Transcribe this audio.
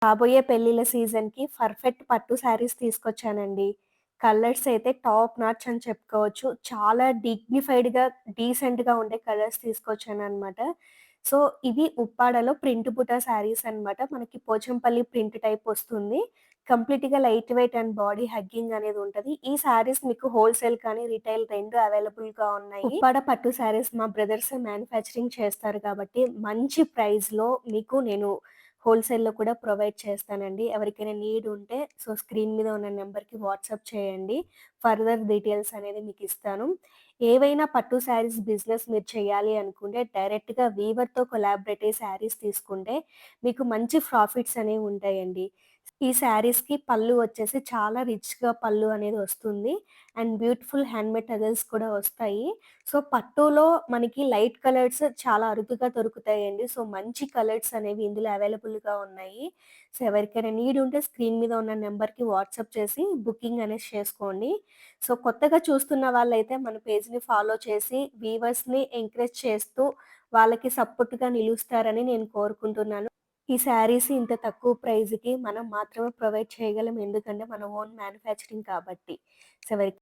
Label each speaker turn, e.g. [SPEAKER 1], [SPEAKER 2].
[SPEAKER 1] రాబోయే పెళ్ళిళ్ళ సీజన్‌కి పర్ఫెక్ట్ పట్టు శారీస్ తీసుకొచ్చానండి. కలర్స్ అయితే టాప్ నాచ్ అని చెప్పుకోవచ్చు. చాలా డిగ్నిఫైడ్‌గా, డీసెంట్‌గా ఉండే కలర్స్ తీసుకొచ్చాననమాట. సో, ఇవి ఉప్పాడలో ప్రింట్ బుటా శారీస్ అనమాట. మనకి పోచంపల్లి ప్రింట్ టైప్ వస్తుంది. కంప్లీట్‌గా light weight and body hugging అనేది ఉంటది. ఈ శారీస్ మీకు హోల్‌సేల్ కానీ, రిటైల్ 2 అవైలబుల్‌గా ఉన్నాయి. ఉప్పాడ పట్టు శారీస్ మా బ్రదర్స్ మ్యానుఫ్యాక్చరింగ్ చేస్తారు కాబట్టి, మంచి ప్రైస్‌లో మీకు నేను హోల్‌సేల్‌లో కూడా ప్రొవైడ్ చేస్తానండి. ఎవరికైనా నీడ్ ఉంటే స్క్రీన్ మీద ఉన్న నంబర్‌కి వాట్సాప్ చేయండి. ఫర్దర్ డీటెయిల్స్ అనేది మీకిస్తాను. ఏవైనా పట్టు శారీస్ బిజినెస్ మీరు చేయాలి అనుకుంటే డైరెక్ట్‌గా వీవర్‌తో కొలాబరేట్ అయ్యి శారీస్ తీసుకుంటే మీకు మంచి ప్రాఫిట్స్ అనేవి ఉంటాయండి. ఈ శారీస్‌కి పళ్ళు వచ్చేసి చాలా రిచ్‌గా పళ్ళు అనేది వస్తుంది. అండ్ బ్యూటిఫుల్ హ్యాండ్‌మేడ్ టజల్స్ కూడా వస్తాయి. సో, పట్టులో మనకి లైట్ కలర్స్ చాలా అరుదుగా దొరుకుతాయండి. సో, మంచి కలర్స్ అనేవి ఇందులో అవైలబుల్‌గా ఉన్నాయి. సో, ఎవరికైనా నీడ్ ఉంటే స్క్రీన్ మీద ఉన్న నంబర్‌కి వాట్సాప్ చేసి బుకింగ్ అనేది చేసుకోండి. సో, కొత్తగా చూస్తున్న వాళ్ళైతే మన పేజ్‌ని ఫాలో చేసి వీవర్స్‌ని ఎంకరేజ్ చేస్తూ వాళ్ళకి సపోర్ట్‌గా నిలుస్తారని నేను కోరుకుంటున్నాను. ఈ శారీస్ ఇంత తక్కువ ప్రైస్‌కి మనం మాత్రమే ప్రొవైడ్ చేయగలం. ఎందుకంటే మన ఓన్ మ్యానుఫ్యాక్చరింగ్ కాబట్టి. సో, ఎవరి